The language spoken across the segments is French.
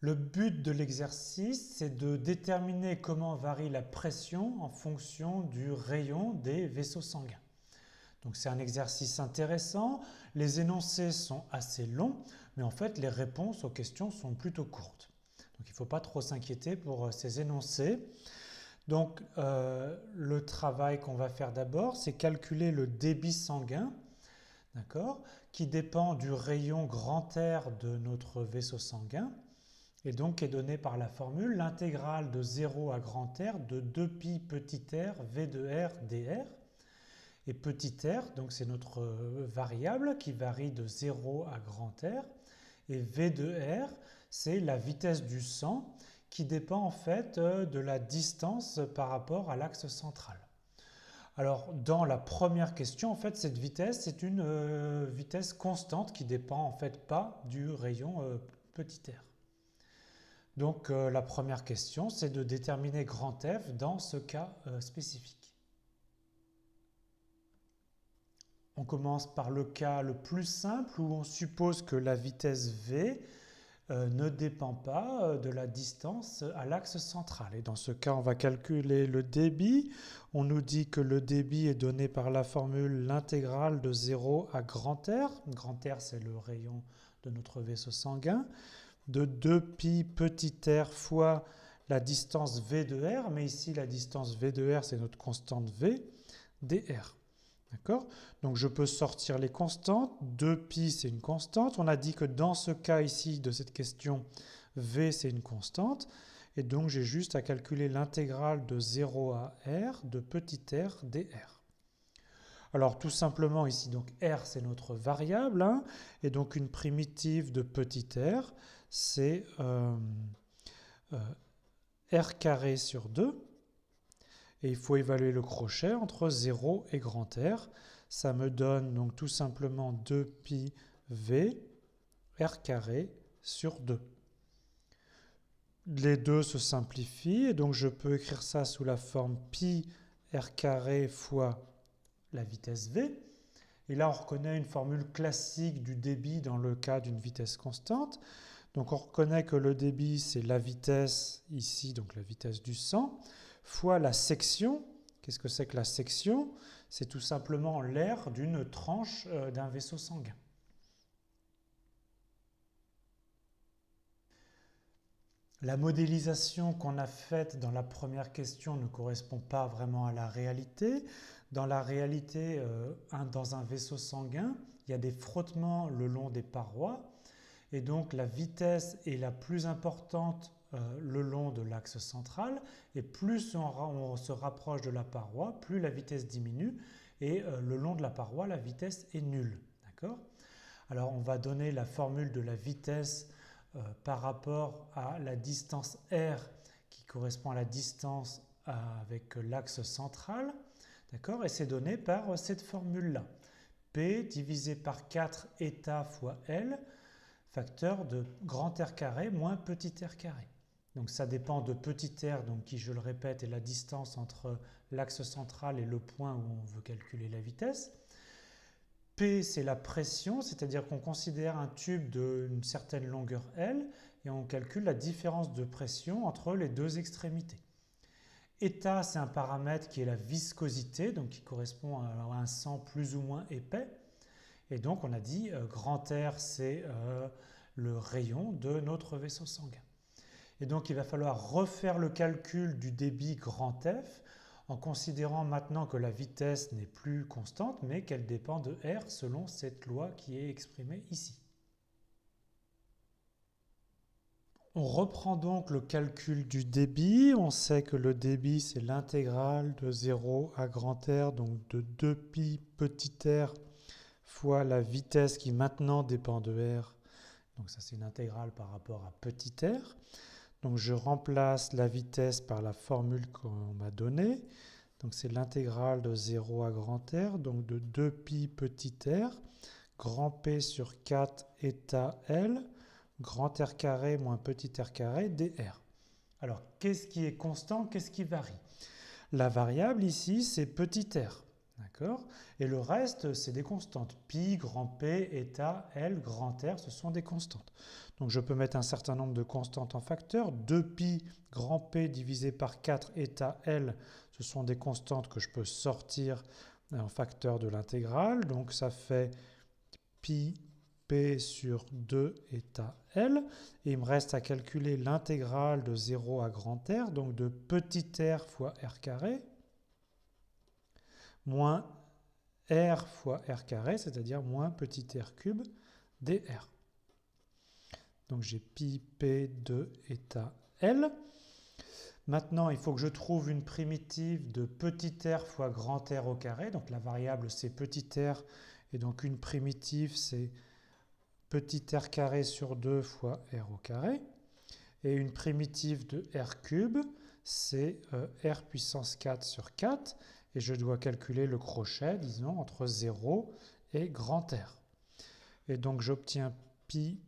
Le but de l'exercice, c'est de déterminer comment varie la pression en fonction du rayon des vaisseaux sanguins. Donc c'est un exercice intéressant, les énoncés sont assez longs, mais en fait les réponses aux questions sont plutôt courtes. Donc il ne faut pas trop s'inquiéter pour ces énoncés. Donc le travail qu'on va faire d'abord, c'est calculer le débit sanguin, d'accord, qui dépend du rayon grand R de notre vaisseau sanguin, et donc est donné par la formule l'intégrale de 0 à grand R de 2pi petit r V de R dr. Et petit r, donc c'est notre variable qui varie de 0 à grand R. Et V de R, c'est la vitesse du sang qui dépend en fait de la distance par rapport à l'axe central. Alors dans la première question, en fait cette vitesse c'est une vitesse constante qui dépend en fait pas du rayon petit r. Donc la première question c'est de déterminer grand F dans ce cas spécifique. On commence par le cas le plus simple où on suppose que la vitesse V ne dépend pas de la distance à l'axe central. Et dans ce cas, on va calculer le débit. On nous dit que le débit est donné par la formule l'intégrale de 0 à grand R. Grand R, c'est le rayon de notre vaisseau sanguin. De 2pi petit r fois la distance V de R. Mais ici, la distance V de R, c'est notre constante V, dr. D'accord? Donc je peux sortir les constantes. 2pi, c'est une constante. On a dit que dans ce cas ici de cette question, V, c'est une constante. Et donc j'ai juste à calculer l'intégrale de 0 à R de petit r dr. Alors tout simplement ici, donc R, c'est notre variable. Hein, et donc une primitive de petit r, c'est R carré sur 2. Et il faut évaluer le crochet entre 0 et grand R. Ça me donne donc tout simplement 2pi V R carré sur 2. Les deux se simplifient et donc je peux écrire ça sous la forme pi R carré fois la vitesse V. Et là on reconnaît une formule classique du débit dans le cas d'une vitesse constante. Donc on reconnaît que le débit c'est la vitesse ici, donc la vitesse du sang, fois la section. Qu'est-ce que c'est que la section? C'est tout simplement l'aire d'une tranche d'un vaisseau sanguin. La modélisation qu'on a faite dans la première question ne correspond pas vraiment à la réalité. Dans la réalité, dans un vaisseau sanguin, il y a des frottements le long des parois et donc la vitesse est la plus importante le long de l'axe central et plus on se rapproche de la paroi, plus la vitesse diminue et le long de la paroi, la vitesse est nulle. D'accord ? Alors on va donner la formule de la vitesse par rapport à la distance R qui correspond à la distance avec l'axe central. D'accord ? Et c'est donné par cette formule-là. P divisé par 4 eta fois L, facteur de grand R carré moins petit r carré. Donc ça dépend de petit r, donc qui je le répète est la distance entre l'axe central et le point où on veut calculer la vitesse. P c'est la pression, c'est-à-dire qu'on considère un tube d'une certaine longueur L et on calcule la différence de pression entre les deux extrémités. Eta c'est un paramètre qui est la viscosité, donc qui correspond à un sang plus ou moins épais. Et donc on a dit grand R c'est le rayon de notre vaisseau sanguin. Et donc il va falloir refaire le calcul du débit grand F en considérant maintenant que la vitesse n'est plus constante mais qu'elle dépend de R selon cette loi qui est exprimée ici. On reprend donc le calcul du débit. On sait que le débit c'est l'intégrale de 0 à grand R, donc de 2pi petit r fois la vitesse qui maintenant dépend de R. Donc ça c'est une intégrale par rapport à petit r. Donc je remplace la vitesse par la formule qu'on m'a donnée. Donc c'est l'intégrale de 0 à grand R, donc de 2pi petit r, grand P sur 4 eta L, grand R carré moins petit r carré dr. Alors qu'est-ce qui est constant, qu'est-ce qui varie? La variable ici c'est petit r. D'accord? Et le reste, c'est des constantes. Pi, grand P, eta, L, grand R, ce sont des constantes. Donc je peux mettre un certain nombre de constantes en facteur. 2pi grand P divisé par 4 eta L, ce sont des constantes que je peux sortir en facteur de l'intégrale. Donc ça fait pi P sur 2 eta L. Et il me reste à calculer l'intégrale de 0 à grand R, donc de petit r fois r carré, moins r fois r carré, c'est-à-dire moins petit r cube dr. Donc j'ai pi p de eta L. Maintenant, il faut que je trouve une primitive de petit r fois grand R au carré. Donc la variable, c'est petit r. Et donc une primitive, c'est petit r carré sur 2 fois r au carré. Et une primitive de r cube, c'est r puissance 4 sur 4. Et je dois calculer le crochet, disons, entre 0 et grand R. Et donc j'obtiens pi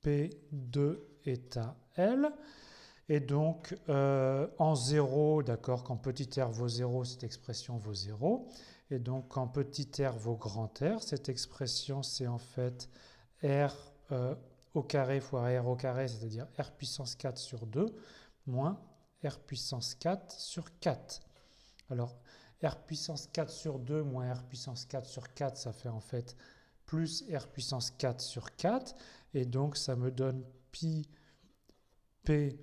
p de eta L. Et donc, en 0, d'accord, quand petit r vaut 0, cette expression vaut 0. Et donc, quand petit r vaut grand R, cette expression, c'est en fait r au carré fois r au carré, c'est-à-dire r puissance 4 sur 2, moins r puissance 4 sur 4. Alors, r puissance 4 sur 2 moins r puissance 4 sur 4, ça fait en fait plus r puissance 4 sur 4. Et donc, ça me donne pi p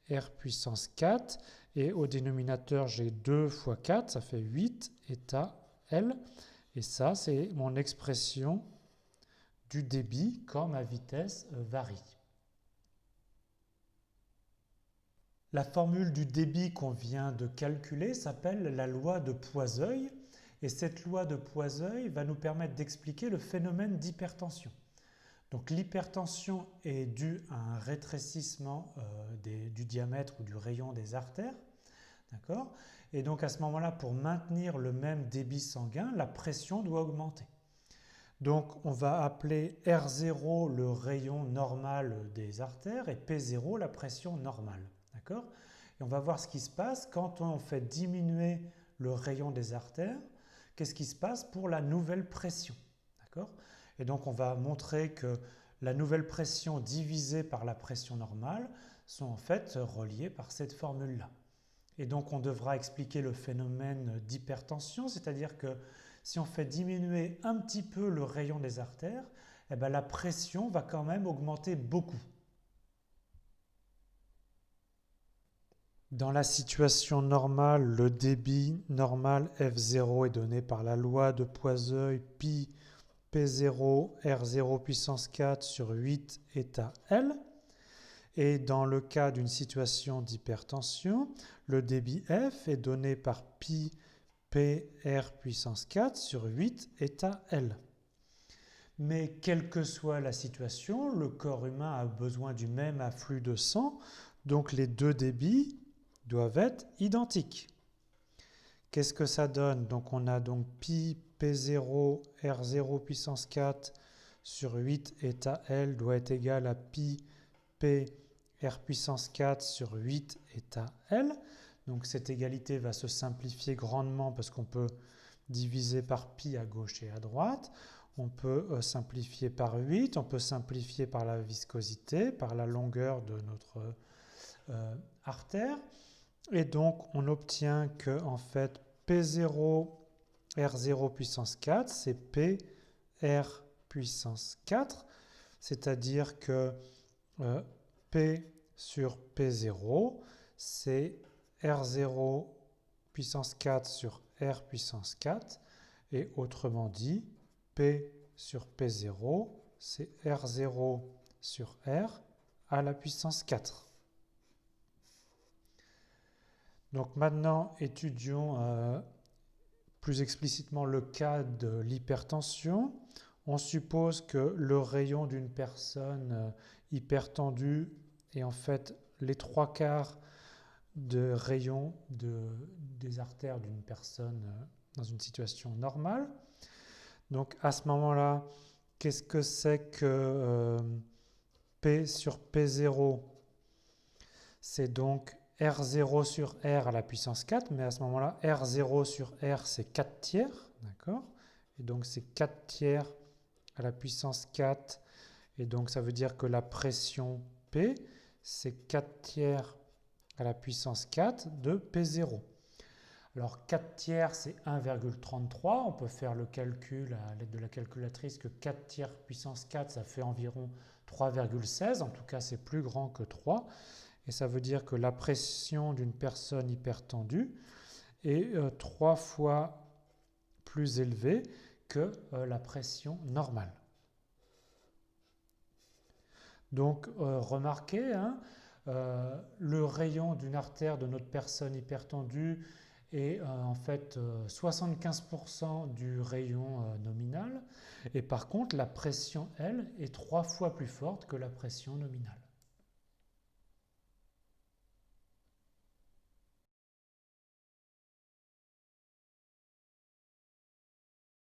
r puissance 4, et au dénominateur, j'ai 2 fois 4, ça fait 8 eta L. Et ça, c'est mon expression du débit quand ma vitesse varie. La formule du débit qu'on vient de calculer s'appelle la loi de Poiseuille, et cette loi de Poiseuille va nous permettre d'expliquer le phénomène d'hypertension. Donc l'hypertension est due à un rétrécissement du diamètre ou du rayon des artères. D'accord ? Et donc à ce moment-là, pour maintenir le même débit sanguin, la pression doit augmenter. Donc on va appeler R0 le rayon normal des artères et P0 la pression normale. D'accord ? Et on va voir ce qui se passe quand on fait diminuer le rayon des artères. Qu'est-ce qui se passe pour la nouvelle pression ? D'accord ? Et donc on va montrer que la nouvelle pression divisée par la pression normale sont en fait reliées par cette formule-là. Et donc on devra expliquer le phénomène d'hypertension, c'est-à-dire que si on fait diminuer un petit peu le rayon des artères, eh bien la pression va quand même augmenter beaucoup. Dans la situation normale, le débit normal F0 est donné par la loi de Poiseuille pi P0 R0 puissance 4 sur 8 eta L. Et dans le cas d'une situation d'hypertension, le débit F est donné par pi PR puissance 4 sur 8 eta L. Mais quelle que soit la situation, le corps humain a besoin du même afflux de sang, donc les deux débits doivent être identiques. Qu'est-ce que ça donne? Donc on a donc pi P0 R0 puissance 4 sur 8 eta L doit être égal à pi P R puissance 4 sur 8 eta L. Donc cette égalité va se simplifier grandement parce qu'on peut diviser par pi à gauche et à droite. On peut simplifier par 8, on peut simplifier par la viscosité, par la longueur de notre artère. Et donc on obtient que en fait P0 R0 puissance 4, c'est P R puissance 4, c'est-à-dire que P sur P0, c'est R0 puissance 4 sur R puissance 4, et autrement dit, P sur P0, c'est R0 sur R à la puissance 4. Donc maintenant, étudions plus explicitement le cas de l'hypertension. On suppose que le rayon d'une personne hypertendue est en fait les 3/4 de rayon des artères d'une personne dans une situation normale. Donc à ce moment-là, qu'est-ce que c'est que P sur P0? C'est donc R0 sur R à la puissance 4, mais à ce moment-là, R0 sur R, c'est 4 tiers, D'accord? Et donc c'est 4 tiers à la puissance 4. Et donc ça veut dire que la pression P, c'est 4 tiers à la puissance 4 de P0. Alors 4 tiers, c'est 1,33. On peut faire le calcul à l'aide de la calculatrice que 4 tiers puissance 4, ça fait environ 3,16. En tout cas, c'est plus grand que 3. Et ça veut dire que la pression d'une personne hypertendue est 3 fois plus élevée que la pression normale. Donc, remarquez, hein, le rayon d'une artère de notre personne hypertendue est en fait 75% du rayon nominal. Et par contre, la pression, elle, est 3 fois plus forte que la pression nominale.